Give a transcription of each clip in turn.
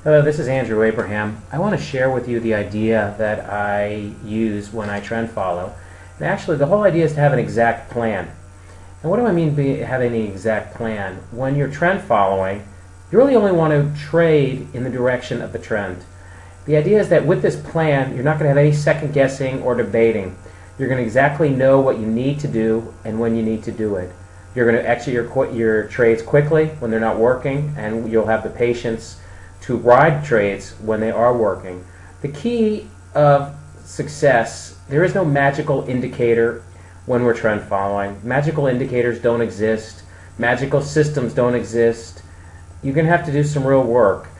Hello, this is Andrew Abraham. I want to share with you the idea that I use when I trend follow. And actually, the whole idea is to have an exact plan. And what do I mean by having an exact plan? When you're trend following, you really only want to trade in the direction of the trend. The idea is that with this plan, you're not going to have any second guessing or debating. You're going to exactly know what you need to do and when you need to do it. You're going to exit your trades quickly when they're not working, and you'll have the patience to ride trades when they are working. The key of success, there is no magical indicator when we're trend following. Magical indicators don't exist. Magical systems don't exist. You're going to have to do some real work.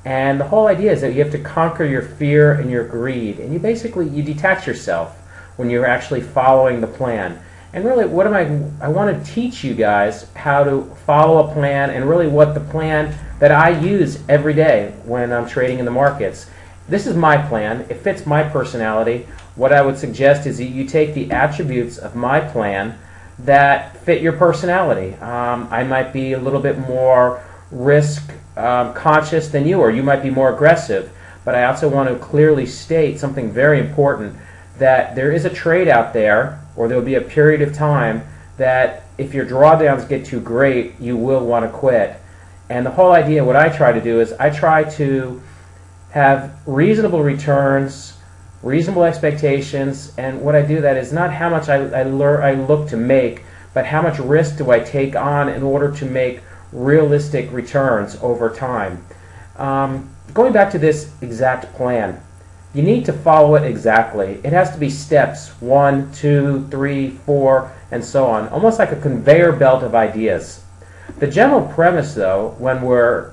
And the whole idea is that you have to conquer your fear and your greed. And you detach yourself when you're actually following the plan. And really, I want to teach you guys how to follow a plan, and really what the plan that I use every day when I'm trading in the markets. This is my plan. It fits my personality. What I would suggest is that you take the attributes of my plan that fit your personality. I might be a little bit more risk conscious than you, or you might be more aggressive. But I also want to clearly state something very important, that there is a trade out there, or there will be a period of time that if your drawdowns get too great, you will want to quit. And the whole idea, what I try to do is I try to have reasonable returns, reasonable expectations, and what I do that is not how much I look to make, but how much risk do I take on in order to make realistic returns over time. Going back to this exact plan, you need to follow it exactly. It has to be steps 1, 2, 3, 4, and so on, almost like a conveyor belt of ideas. The general premise, though, when we're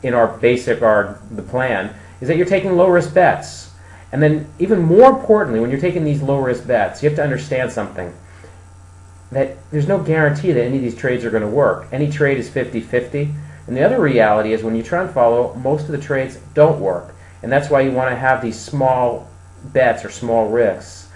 in the plan, is that you're taking low-risk bets. And then, even more importantly, when you're taking these low-risk bets, you have to understand something. That there's no guarantee that any of these trades are going to work. Any trade is 50-50. And the other reality is when you trend follow, most of the trades don't work. And that's why you want to have these small bets or small risks.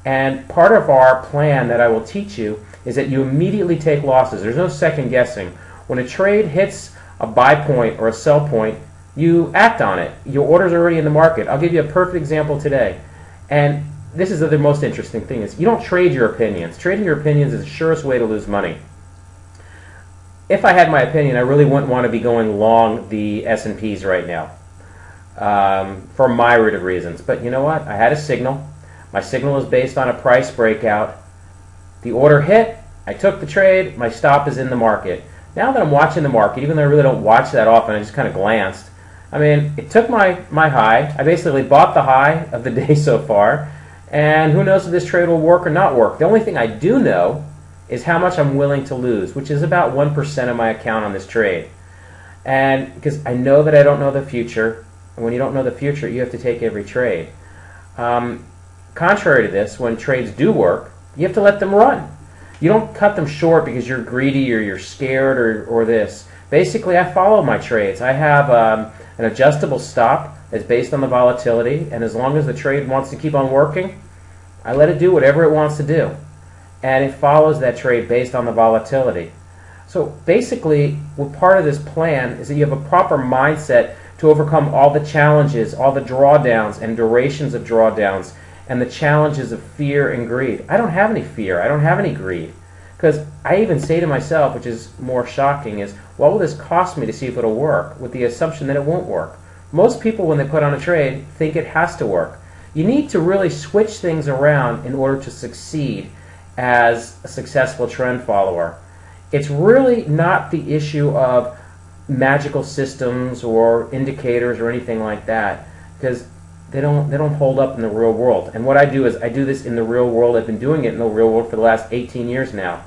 And part of our plan that I will teach you is that you immediately take losses. There's no second guessing. When a trade hits a buy point or a sell point, you act on it. Your order's already in the market. I'll give you a perfect example today. And this is the most interesting thing, is you don't trade your opinions. Trading your opinions is the surest way to lose money. If I had my opinion, I really wouldn't want to be going long the S&Ps right now. For myriad of reasons. But you know what? I had a signal. My signal is based on a price breakout. The order hit. I took the trade. My stop is in the market. Now that I'm watching the market, even though I really don't watch that often, I just kind of glanced. I mean, it took my high. I basically bought the high of the day so far. And who knows if this trade will work or not work. The only thing I do know is how much I'm willing to lose, which is about 1% of my account on this trade. And because I know that I don't know the future. And when you don't know the future, you have to take every trade. Contrary to this, when trades do work, you have to let them run. You don't cut them short because you're greedy or you're scared or this. Basically, I follow my trades. I have an adjustable stop that's based on the volatility, and as long as the trade wants to keep on working, I let it do whatever it wants to do. And it follows that trade based on the volatility. So basically, what part of this plan is that you have a proper mindset to overcome all the challenges, all the drawdowns and durations of drawdowns, and the challenges of fear and greed. I don't have any fear. I don't have any greed. Because I even say to myself, which is more shocking, is what will this cost me to see if it'll work, with the assumption that it won't work. Most people, when they put on a trade, think it has to work. You need to really switch things around in order to succeed as a successful trend follower. It's really not the issue of magical systems or indicators or anything like that, because they don't hold up in the real world. And what I do is I do this in the real world. I've been doing it in the real world for the last 18 years now.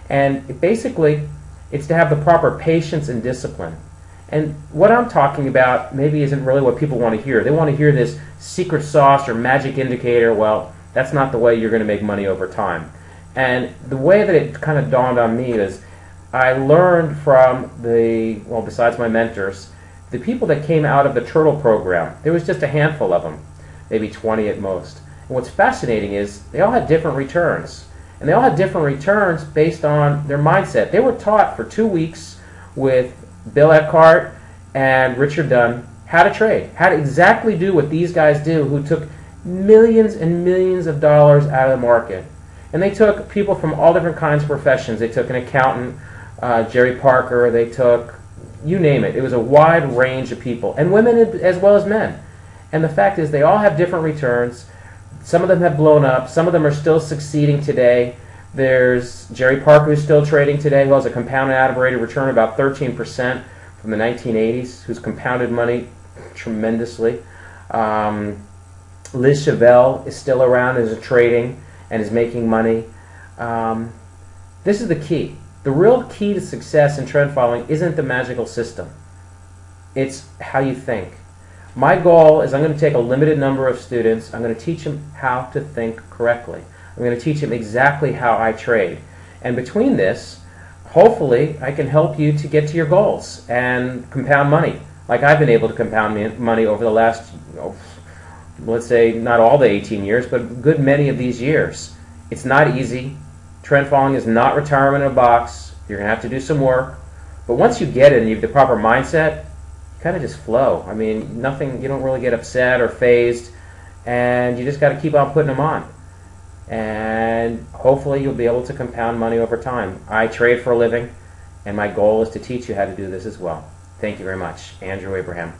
And basically, it's to have the proper patience and discipline. And what I'm talking about maybe isn't really what people want to hear. They want to hear this secret sauce or magic indicator. Well, that's not the way you're going to make money over time. And the way that it kind of dawned on me is I learned from besides my mentors, the people that came out of the Turtle program. There was just a handful of them, maybe 20 at most. And what's fascinating is they all had different returns. And they all had different returns based on their mindset. They were taught for 2 weeks with Bill Eckhart and Richard Dunn how to trade, how to exactly do what these guys do who took millions and millions of dollars out of the market. And they took people from all different kinds of professions. They took an accountant, Jerry Parker, they took, you name it. It was a wide range of people, and women as well as men. And the fact is they all have different returns. Some of them have blown up. Some of them are still succeeding today. There's Jerry Parker, who's still trading today, who has a compounded annual rate of return of about 13% from the 1980s, who's compounded money tremendously. Liz Chevelle is still around, is trading, and is making money. This is the key. The real key to success in trend following isn't the magical system. It's how you think. My goal is I'm going to take a limited number of students. I'm going to teach them how to think correctly. I'm going to teach them exactly how I trade. And between this, hopefully, I can help you to get to your goals and compound money, like I've been able to compound money over the last, let's say, not all the 18 years, but a good many of these years. It's not easy. Trend following is not retirement in a box. You're going to have to do some work. But once you get it and you have the proper mindset, you kind of just flow. I mean, nothing, you don't really get upset or phased, and you just got to keep on putting them on. And hopefully you'll be able to compound money over time. I trade for a living, and my goal is to teach you how to do this as well. Thank you very much. Andrew Abraham.